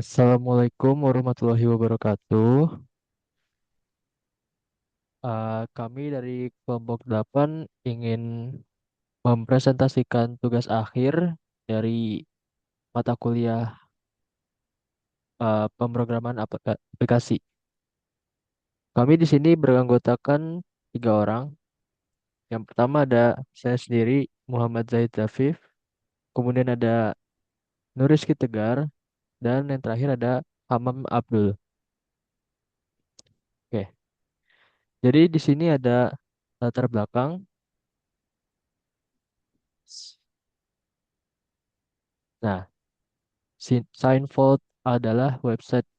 Assalamualaikum warahmatullahi wabarakatuh. Kami dari kelompok 8 ingin mempresentasikan tugas akhir dari mata kuliah pemrograman aplikasi. Kami di sini beranggotakan 3 orang. Yang pertama ada saya sendiri, Muhammad Zaid Zafif. Kemudian ada Nurizky Tegar. Dan yang terakhir ada Hamam Abdul. Oke, jadi di sini ada latar belakang. Nah, Seinfeld adalah website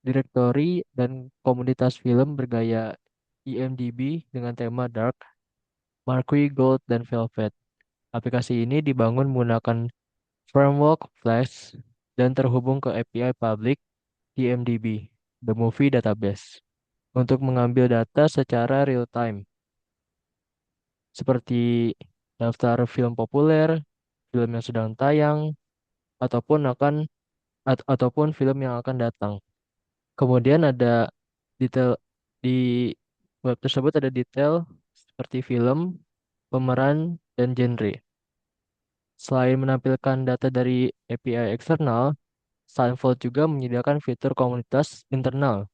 direktori dan komunitas film bergaya IMDb dengan tema Dark, Marquee, Gold, dan Velvet. Aplikasi ini dibangun menggunakan framework Flash dan terhubung ke API public IMDb, The Movie Database, untuk mengambil data secara real time, seperti daftar film populer, film yang sedang tayang, ataupun ataupun film yang akan datang. Kemudian ada detail di web tersebut, ada detail seperti film, pemeran, dan genre. Selain menampilkan data dari API eksternal, Seinfeld juga menyediakan fitur komunitas internal,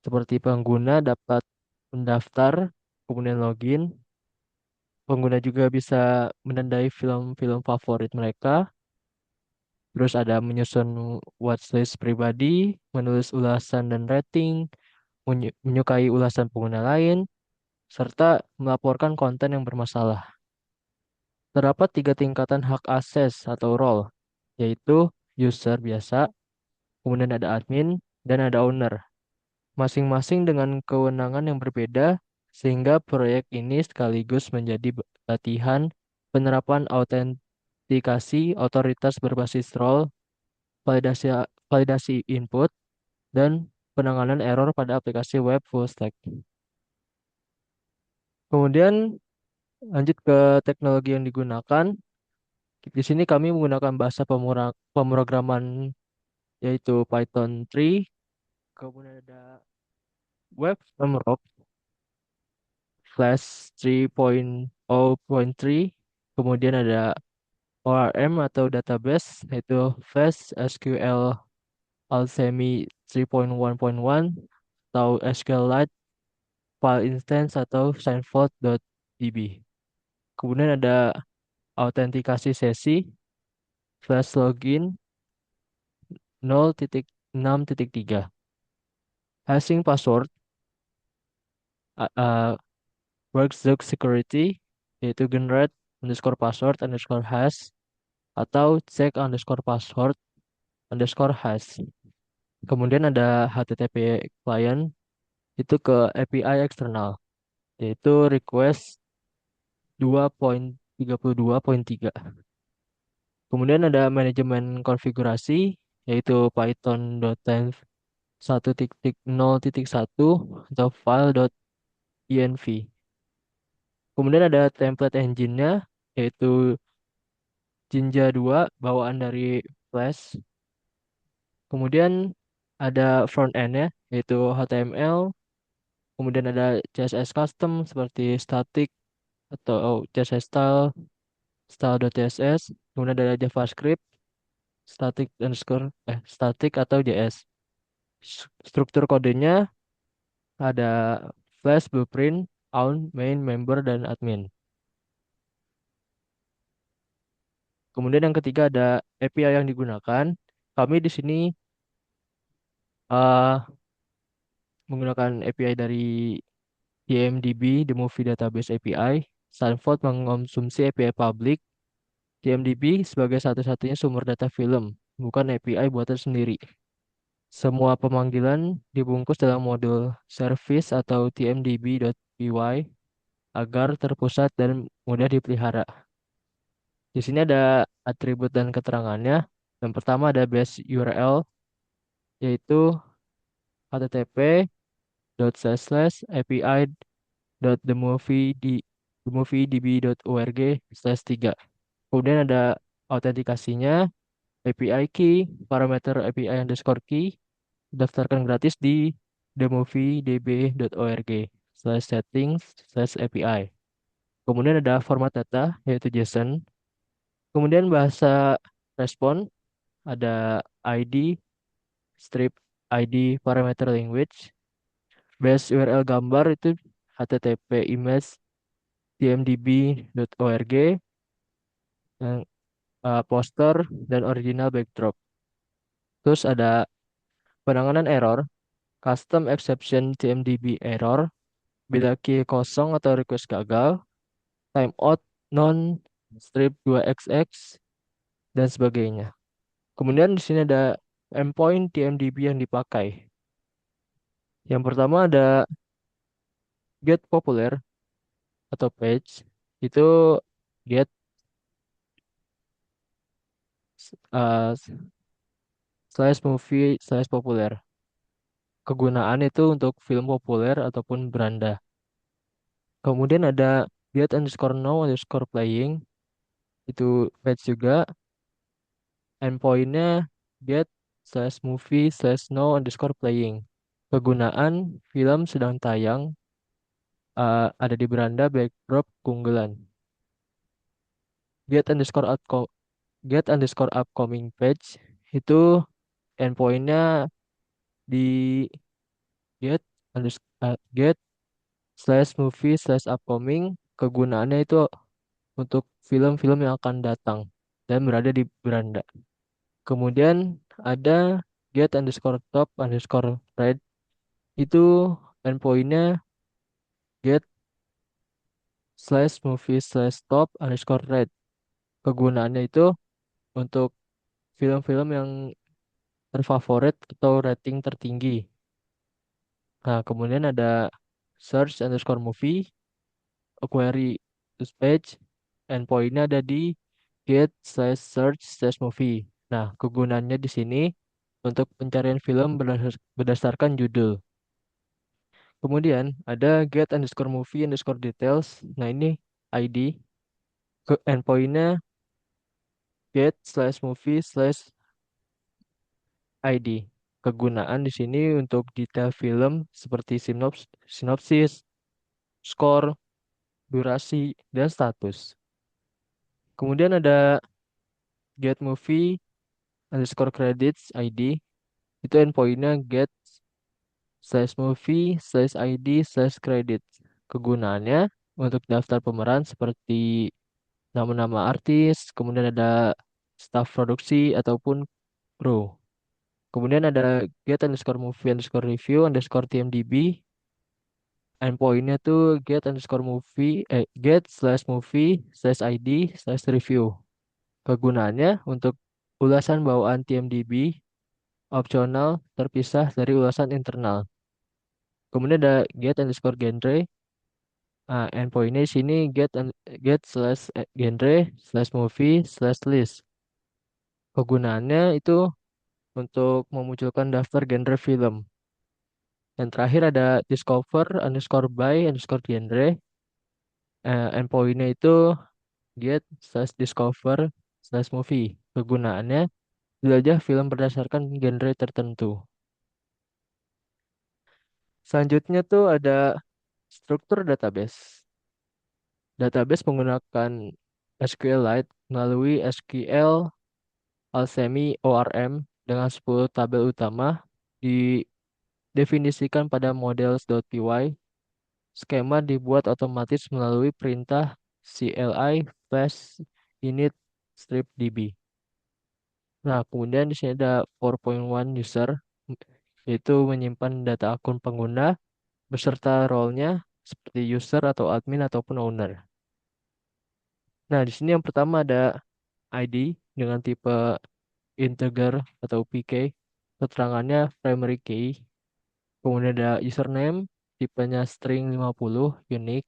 seperti pengguna dapat mendaftar, kemudian login. Pengguna juga bisa menandai film-film favorit mereka. Terus ada menyusun watchlist pribadi, menulis ulasan dan rating, menyukai ulasan pengguna lain, serta melaporkan konten yang bermasalah. Terdapat 3 tingkatan hak akses atau role, yaitu user biasa, kemudian ada admin, dan ada owner. Masing-masing dengan kewenangan yang berbeda, sehingga proyek ini sekaligus menjadi latihan penerapan autentikasi otoritas berbasis role, validasi, validasi input, dan penanganan error pada aplikasi web full stack. Kemudian lanjut ke teknologi yang digunakan. Di sini kami menggunakan bahasa pemrograman yaitu Python 3, kemudian ada Web Framework Flash 3.0.3, kemudian ada ORM atau database yaitu Flash SQL Alchemy 3.1.1 atau SQLite File Instance atau Seinfeld.db. Kemudian ada autentikasi sesi Flash Login 0.6.3. Hashing password uh, uh, Workzug Security yaitu generate underscore password underscore hash atau check underscore password underscore hash. Kemudian ada HTTP client itu ke API eksternal yaitu request 2.32.3. Kemudian ada manajemen konfigurasi yaitu python.env 1.0.1 atau file.env. Kemudian ada template engine-nya yaitu Jinja 2 bawaan dari Flash. Kemudian ada front end-nya yaitu HTML. Kemudian ada CSS custom seperti static atau CSS style, style.css. Kemudian ada JavaScript, static atau JS. Struktur kodenya ada Flash, Blueprint, Own, Main, Member, dan Admin. Kemudian yang ketiga ada API yang digunakan. Kami di sini uh, menggunakan API dari IMDb, The Movie Database API. Stanford mengonsumsi API public IMDb sebagai satu-satunya sumber data film, bukan API buatan sendiri. Semua pemanggilan dibungkus dalam modul service atau tmdb.py agar terpusat dan mudah dipelihara. Di sini ada atribut dan keterangannya. Yang pertama ada base URL, yaitu http://api.themoviedb.org/3. Kemudian ada autentikasinya, API key, parameter API underscore key, daftarkan gratis di demoviedb.org/settings/API. Kemudian ada format data, yaitu JSON. Kemudian bahasa respon, ada ID, strip ID, parameter language, base URL gambar itu http image tmdb.org, yang poster dan original backdrop. Terus ada penanganan error, custom exception tmdb error, bila key kosong atau request gagal, timeout non strip 2xx dan sebagainya. Kemudian di sini ada endpoint TMDB yang dipakai. Yang pertama ada get popular atau page, itu get uh, slash movie slash populer. Kegunaan itu untuk film populer ataupun beranda. Kemudian ada get underscore now underscore playing, itu page juga. Endpointnya get slash movie slash now underscore playing. Kegunaan film sedang tayang, ada di beranda backdrop keunggulan. Get underscore get underscore upcoming page, itu endpointnya di get slash movie slash upcoming. Kegunaannya itu untuk film-film yang akan datang dan berada di beranda. Kemudian ada get underscore top underscore red, itu endpointnya get slash movie slash top underscore red. Kegunaannya itu untuk film-film yang terfavorit atau rating tertinggi. Nah, kemudian ada search underscore movie, query to page, endpointnya ada di get slash search slash movie. Nah, kegunaannya di sini untuk pencarian film berdasarkan judul. Kemudian ada get underscore movie underscore details. Nah, ini ID. Endpointnya get slash movie slash ID. Kegunaan di sini untuk detail film seperti sinopsis, skor, durasi, dan status. Kemudian ada get movie underscore credits ID. Itu endpointnya get slash movie slash ID slash credit. Kegunaannya untuk daftar pemeran seperti nama-nama artis, kemudian ada staff produksi ataupun kru. Kemudian ada get underscore movie underscore review underscore TMDB. Endpointnya tuh get slash movie slash ID slash review. Kegunaannya untuk ulasan bawaan TMDB opsional terpisah dari ulasan internal. Kemudian ada get underscore genre. Nah, endpointnya di sini get slash genre slash movie slash list. Kegunaannya itu untuk memunculkan daftar genre film. Yang terakhir ada discover underscore by underscore genre. Endpointnya itu get slash discover slash movie. Kegunaannya jelajah film berdasarkan genre tertentu. Selanjutnya tuh ada struktur database. Database menggunakan SQLite melalui SQL Alchemy ORM dengan 10 tabel utama didefinisikan pada models.py. Skema dibuat otomatis melalui perintah CLI flash init strip db. Nah, kemudian di sini ada 4.1 user, yaitu menyimpan data akun pengguna beserta role-nya seperti user atau admin ataupun owner. Nah, di sini yang pertama ada ID dengan tipe integer atau PK, keterangannya primary key. Kemudian ada username, tipenya string 50, unique.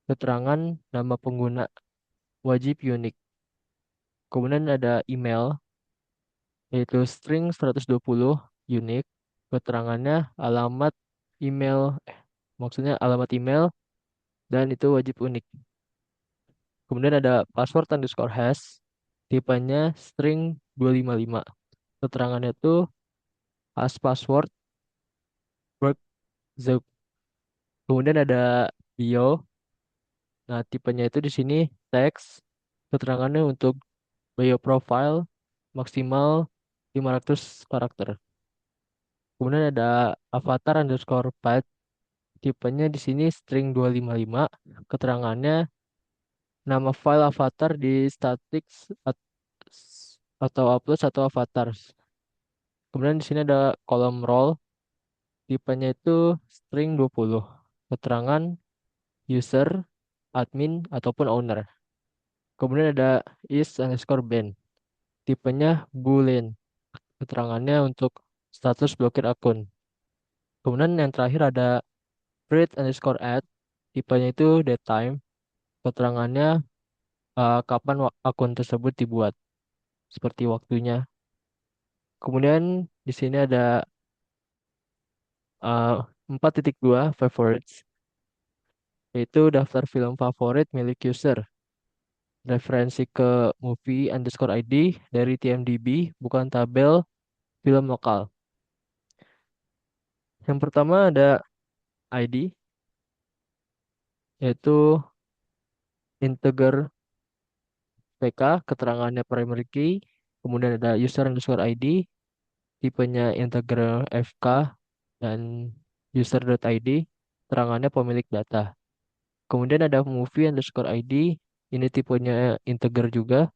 Keterangan nama pengguna wajib unik. Kemudian ada email, yaitu string 120, unique. Keterangannya alamat email, maksudnya alamat email, dan itu wajib unik. Kemudian ada password underscore hash, tipenya string 255. Keterangannya itu as password work the. Kemudian ada bio. Nah, tipenya itu di sini teks. Keterangannya untuk bio profile maksimal 500 karakter. Kemudian ada avatar underscore path. Tipenya di sini string 255. Keterangannya nama file avatar di statics atau upload atau avatar. Kemudian di sini ada kolom role. Tipenya itu string 20. Keterangan user, admin, ataupun owner. Kemudian ada is underscore band. Tipenya boolean. Keterangannya untuk status blokir akun. Kemudian yang terakhir ada create underscore add. Tipenya itu datetime. Keterangannya kapan akun tersebut dibuat. Seperti waktunya. Kemudian di sini ada uh, 4.2 favorites. Yaitu daftar film favorit milik user. Referensi ke movie underscore ID dari TMDb, bukan tabel film lokal. Yang pertama ada ID, yaitu integer PK, keterangannya primary key. Kemudian ada user underscore ID, tipenya integer FK, dan user.id, keterangannya pemilik data. Kemudian ada movie underscore ID, ini tipenya integer juga,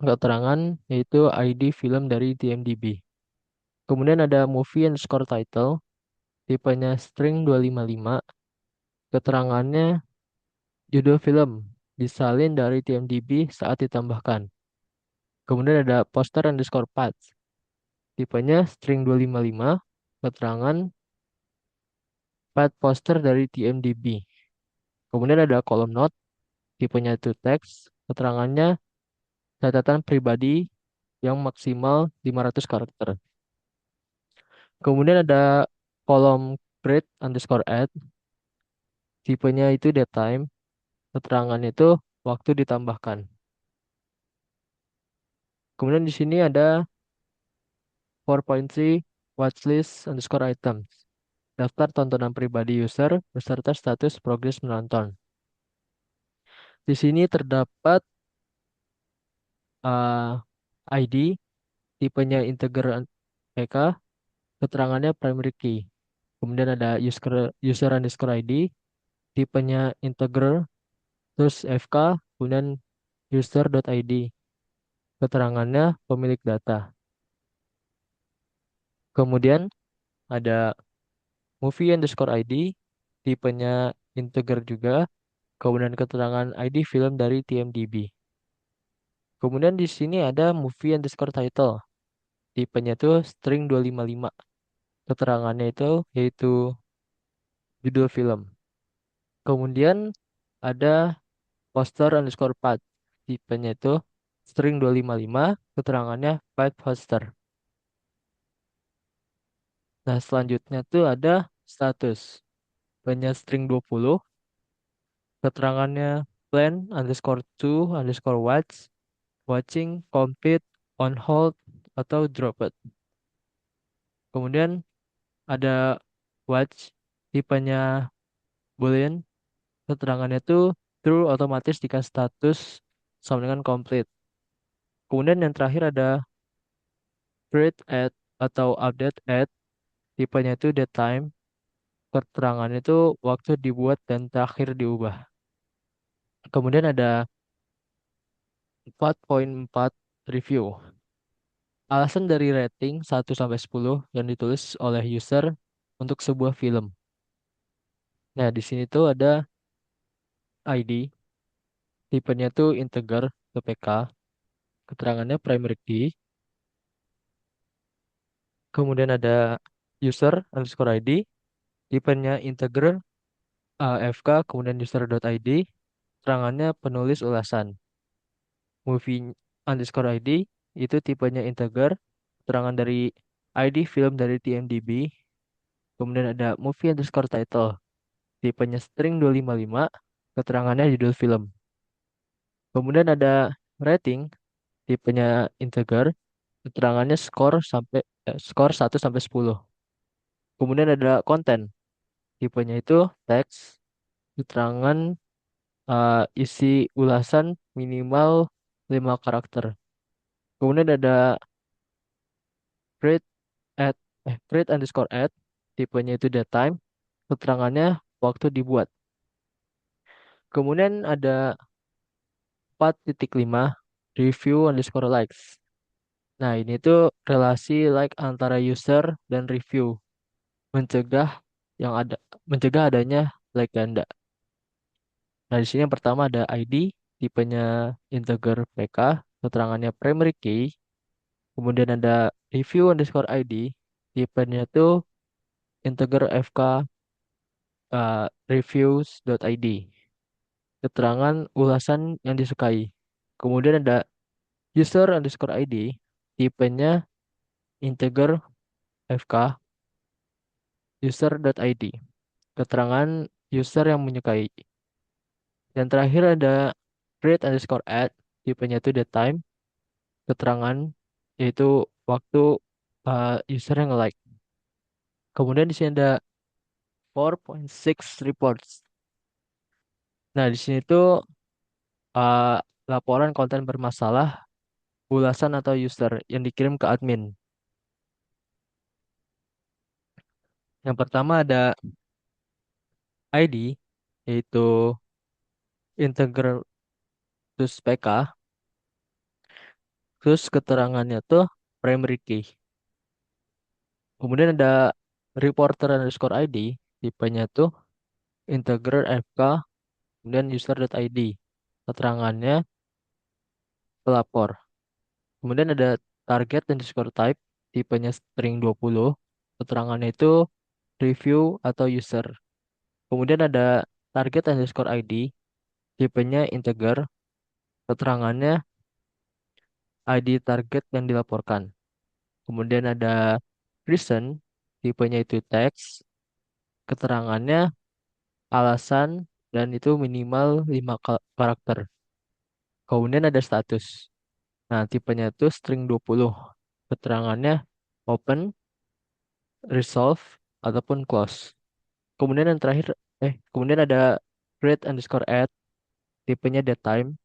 keterangan yaitu ID film dari TMDb. Kemudian ada movie underscore title, tipenya string 255, keterangannya judul film disalin dari TMDb saat ditambahkan. Kemudian ada poster underscore path, tipenya string 255, keterangan path poster dari TMDb. Kemudian ada kolom note, tipenya itu teks, keterangannya catatan pribadi yang maksimal 500 karakter. Kemudian ada kolom create underscore add, tipenya itu datetime, keterangan itu waktu ditambahkan. Kemudian di sini ada 4.3 watchlist underscore items. Daftar tontonan pribadi user beserta status progres menonton. Di sini terdapat uh, ID, tipenya integer PK, keterangannya primary key. Kemudian ada user underscore ID, tipenya integer, terus FK, kemudian user.id, keterangannya pemilik data. Kemudian ada movie underscore ID, tipenya integer juga, kemudian keterangan ID film dari TMDb. Kemudian di sini ada movie underscore title, tipenya itu string 255. Keterangannya itu yaitu judul film. Kemudian ada poster underscore path, tipenya itu string 255, keterangannya path poster. Nah, selanjutnya tuh ada status. Banyak string 20, keterangannya plan underscore to underscore watch, watching, complete, on hold, atau dropped. Kemudian ada watch, tipenya boolean, keterangannya itu true otomatis jika status sama dengan complete. Kemudian yang terakhir ada create at atau update at, tipenya itu datetime, keterangannya itu waktu dibuat dan terakhir diubah. Kemudian ada 4.4 review. Alasan dari rating 1 sampai 10 yang ditulis oleh user untuk sebuah film. Nah, di sini tuh ada ID, tipenya tuh integer PPK, keterangannya primary key, kemudian ada user underscore ID, tipenya integer FK, kemudian user.id, keterangannya penulis ulasan. Movie underscore ID itu tipenya integer, keterangan dari ID film dari TMDb, kemudian ada movie underscore title, tipenya string 255, keterangannya judul film. Kemudian ada rating, tipenya integer, keterangannya skor 1 sampai 10. Kemudian ada konten, tipenya itu teks, keterangan isi ulasan minimal 5 karakter. Kemudian ada create at create underscore at, tipenya itu datetime, keterangannya waktu dibuat. Kemudian ada 4.5 review underscore likes. Nah, ini tuh relasi like antara user dan review, mencegah yang ada mencegah adanya like ganda. Nah, di sini yang pertama ada ID, tipenya integer PK, keterangannya primary key. Kemudian ada review underscore ID, tipenya tuh integer FK reviews.id, keterangan ulasan yang disukai. Kemudian ada user underscore ID, tipenya integer FK user.id, keterangan user yang menyukai. Dan terakhir ada create underscore add, tipenya itu datetime, keterangan yaitu waktu user yang like. Kemudian di sini ada 4.6 reports. Nah, di sini tuh uh, laporan konten bermasalah, ulasan atau user yang dikirim ke admin. Yang pertama ada ID, yaitu integer terus PK, terus keterangannya tuh primary key. Kemudian ada reporter underscore ID, tipenya tuh integer FK, kemudian user.id, keterangannya pelapor. Kemudian ada target underscore type, tipenya string 20, keterangannya itu review atau user. Kemudian ada target underscore ID, tipenya integer, keterangannya ID target yang dilaporkan. Kemudian ada reason, tipenya itu teks, keterangannya alasan, dan itu minimal 5 karakter. Kemudian ada status. Nah, tipenya itu string 20. Keterangannya open, resolve, ataupun close. Kemudian yang terakhir, kemudian ada create underscore add, tipenya datetime,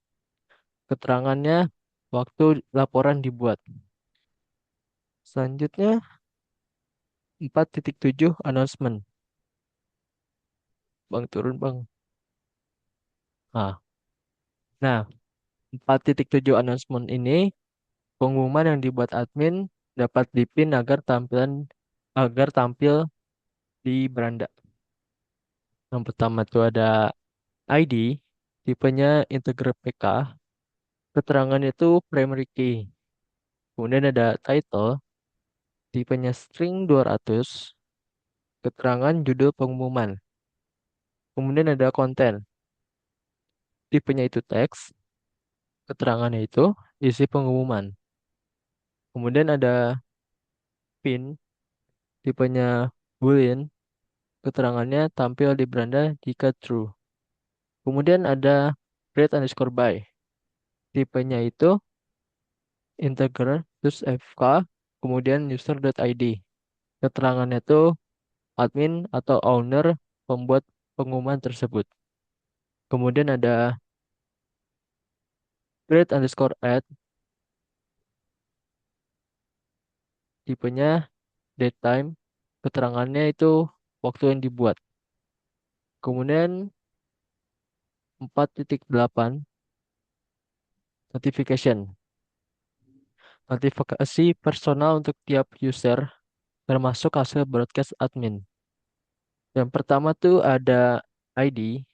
keterangannya waktu laporan dibuat. Selanjutnya 4.7 announcement. Bang turun bang. Nah, nah 4.7 announcement ini pengumuman yang dibuat admin dapat dipin agar tampil di beranda. Yang pertama itu ada ID, tipenya integer PK, keterangan itu primary key. Kemudian ada title, tipenya string 200, keterangan judul pengumuman. Kemudian ada konten, tipenya itu teks, keterangannya itu isi pengumuman. Kemudian ada pin, tipenya boolean, keterangannya tampil di beranda jika true. Kemudian ada create underscore by, tipenya itu integer, terus fk, kemudian user.id. Keterangannya itu admin atau owner pembuat pengumuman tersebut. Kemudian ada create underscore add, tipenya datetime, keterangannya itu waktu yang dibuat. Kemudian 4.8 notification. Notifikasi personal untuk tiap user termasuk hasil broadcast admin. Yang pertama tuh ada ID,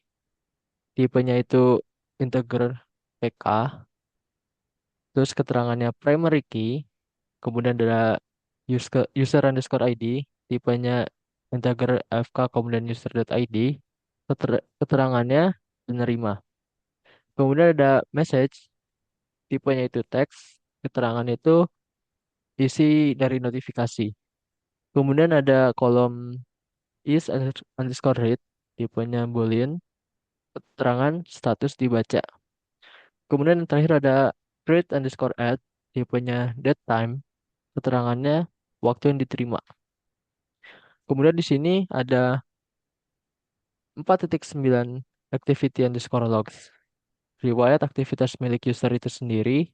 tipenya itu integer PK, terus keterangannya primary key, kemudian ada user underscore ID, tipenya integer FK, kemudian user.id, keterangannya penerima. Kemudian ada message, tipenya itu teks, keterangan itu isi dari notifikasi. Kemudian ada kolom underscore read, tipenya boolean, keterangan status dibaca. Kemudian yang terakhir ada create underscore add, tipenya date time, keterangannya waktu yang diterima. Kemudian di sini ada 4.9 activity underscore logs. Riwayat aktivitas milik user itu sendiri,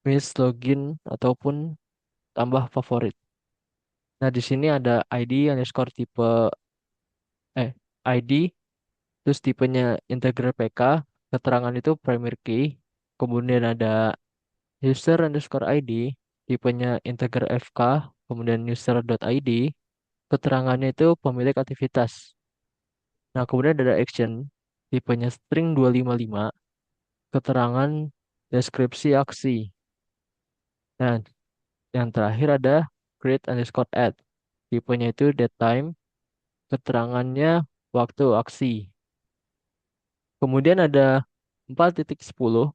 miss login ataupun tambah favorit. Nah, di sini ada ID underscore tipe ID, terus tipenya integer PK, keterangan itu primary key, kemudian ada user underscore ID, tipenya integer FK, kemudian user.id, keterangannya itu pemilik aktivitas. Nah, kemudian ada action, tipenya string 255, keterangan deskripsi aksi. Nah, yang terakhir ada create underscore add, tipenya itu datetime, keterangannya waktu aksi. Kemudian ada 4.10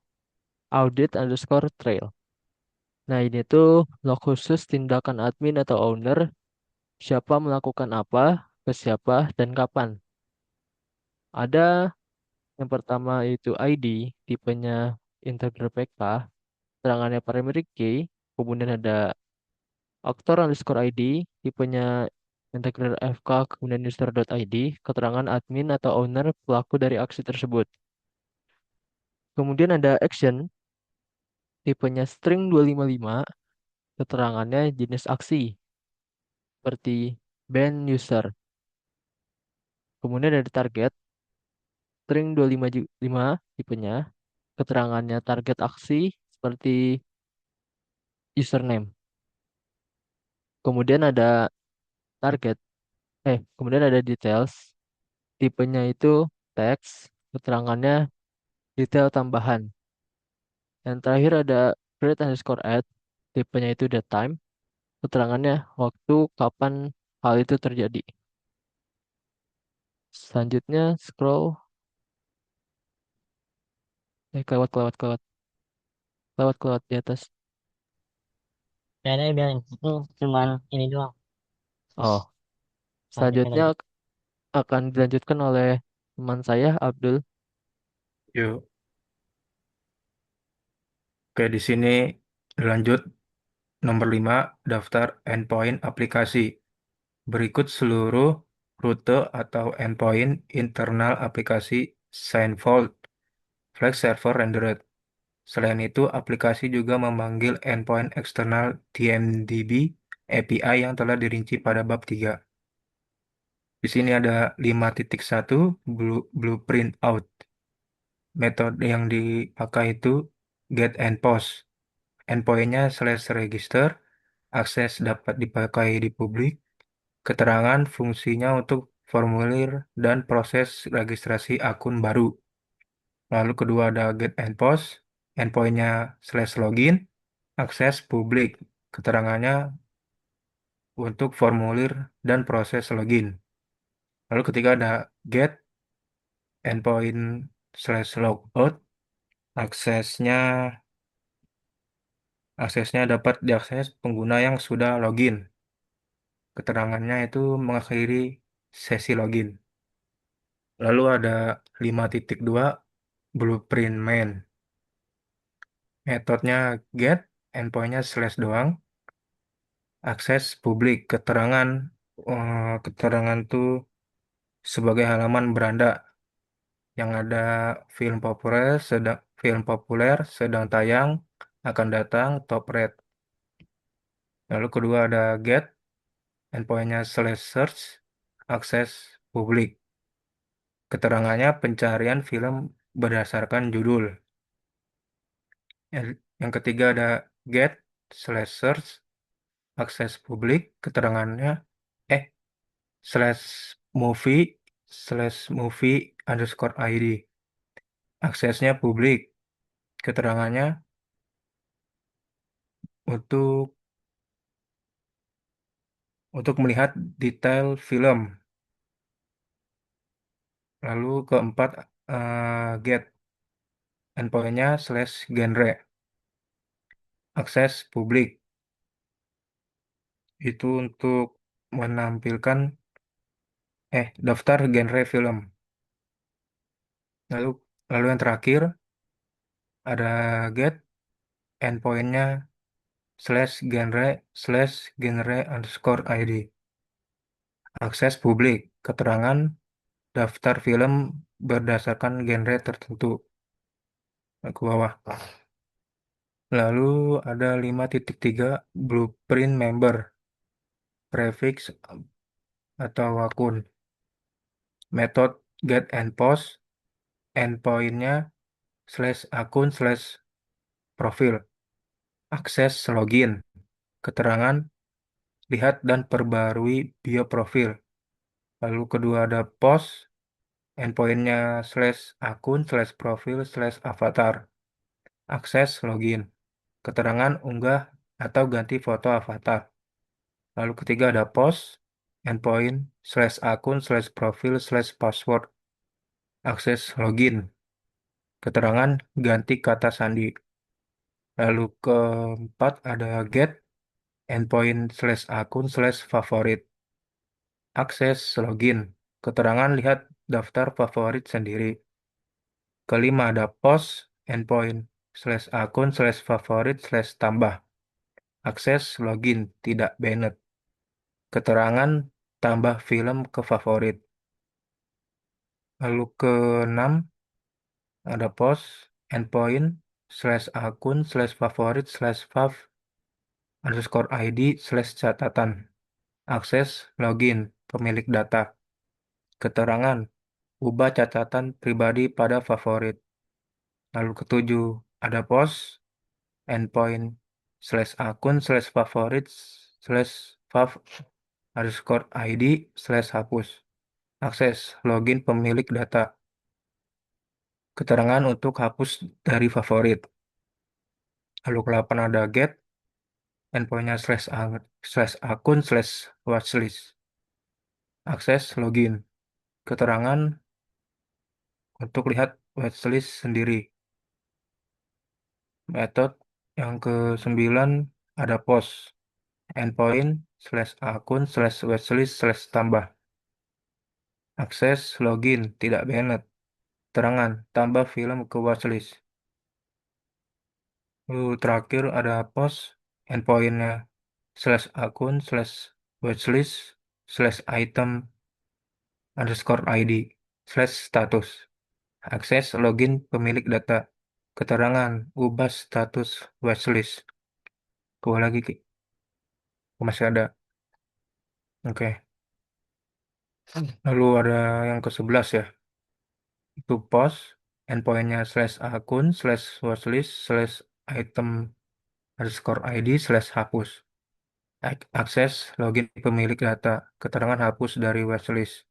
audit underscore trail. Nah, ini tuh log khusus tindakan admin atau owner, siapa melakukan apa, ke siapa, dan kapan. Ada yang pertama itu ID, tipenya integer PK, terangannya primary key, kemudian ada aktor underscore ID, tipenya integer FK, kemudian user.id, keterangan admin atau owner pelaku dari aksi tersebut. Kemudian ada action, tipenya string 255, keterangannya jenis aksi, seperti ban user. Kemudian ada target, string 255 tipenya, keterangannya target aksi, seperti username. Kemudian ada target, kemudian ada details, tipenya itu teks, keterangannya detail tambahan. Yang terakhir ada create underscore add, tipenya itu datetime, keterangannya waktu kapan hal itu terjadi. Selanjutnya scroll, kelewat, kelewat, kelewat, kelewat, kelewat di atas. Ya deh biarin, itu cuman ini doang. Oh, Lanjut selanjutnya lanjut. akan dilanjutkan oleh teman saya, Abdul. Yuk, oke di sini lanjut nomor 5 daftar endpoint aplikasi. Berikut seluruh rute atau endpoint internal aplikasi Seinfeld Flex Server Rendered. Selain itu, aplikasi juga memanggil endpoint eksternal TMDB API yang telah dirinci pada bab 3. Di sini ada 5.1 blueprint out. Metode yang dipakai itu get and post. Endpointnya slash register, akses dapat dipakai di publik, keterangan fungsinya untuk formulir dan proses registrasi akun baru. Lalu kedua ada get and post, endpointnya slash login, akses publik, keterangannya untuk formulir dan proses login. Lalu ketiga ada get endpoint slash logout, aksesnya aksesnya dapat diakses pengguna yang sudah login. Keterangannya itu mengakhiri sesi login. Lalu ada 5.2 blueprint main. Metodenya get, endpointnya slash doang, akses publik, keterangan tuh sebagai halaman beranda yang ada film populer sedang tayang, akan datang, top rate. Lalu kedua ada get, endpointnya slash search, akses publik. Keterangannya pencarian film berdasarkan judul. Yang ketiga ada get slash search akses publik. Keterangannya eh slash movie movie underscore ID. Aksesnya publik. Keterangannya untuk melihat detail film. Lalu keempat get endpointnya slash genre. Akses publik. Itu untuk menampilkan daftar genre film. Lalu lalu yang terakhir ada get, endpointnya /genre underscore ID. Akses publik, keterangan daftar film berdasarkan genre tertentu. Ke bawah. Lalu ada 5.3 blueprint member, prefix atau akun. Metode get and post, endpointnya /akun/profil. Akses login, keterangan lihat dan perbarui bio profil. Lalu kedua ada post, endpointnya /akun/profil/avatar. Akses login, keterangan unggah atau ganti foto avatar. Lalu ketiga ada post, endpoint /akun/profil/password. Akses login, keterangan ganti kata sandi. Lalu keempat ada get, endpoint /akun/favorit. Akses login, keterangan lihat daftar favorit sendiri. Kelima ada post, endpoint /akun/favorit/tambah. Akses login tidak banned. Keterangan tambah film ke favorit. Lalu keenam ada post, endpoint /akun/favorit/fav underscore ID/catatan. Akses login pemilik data. Keterangan ubah catatan pribadi pada favorit. Lalu ketujuh ada post, endpoint /akun/favorit/fav underscore ID/hapus. Akses login pemilik data. Keterangan untuk hapus dari favorit. Lalu ke-8 ada get, endpointnya /akun/watchlist. Akses login. Keterangan untuk lihat watchlist sendiri. Metode yang ke-9 ada post, endpoint /akun/watchlist/tambah. Akses login tidak banned. Keterangan tambah film ke watchlist. Lalu terakhir ada post, endpointnya /akun/watchlist/item underscore ID/status. Akses login pemilik data. Keterangan ubah status watchlist. Keluar lagi, Ki. Oh, masih ada. Oke. Lalu ada yang ke-11 ya. Itu post, endpointnya /akun/watchlist/item underscore ID/hapus. Akses login pemilik data. Keterangan hapus dari watchlist.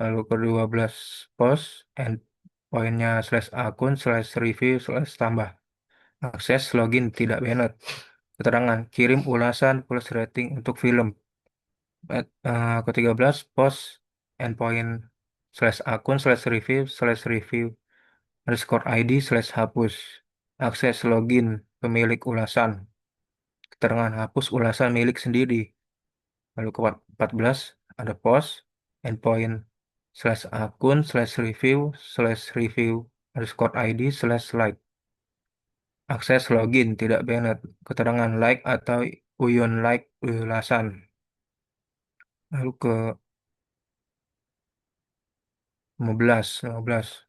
Lalu ke-12 post, endpointnya /akun/review/tambah. Akses login tidak banned. Keterangan kirim ulasan plus rating untuk film. Ke-13 post, endpoint /akun/review/review underscore ID/hapus. Akses login pemilik ulasan. Keterangan hapus ulasan milik sendiri. Lalu ke-14 ada post, endpoint /akun/review/review underscore ID/like. Akses login tidak banned. Keterangan like atau uyun like ulasan. Lalu ke 15.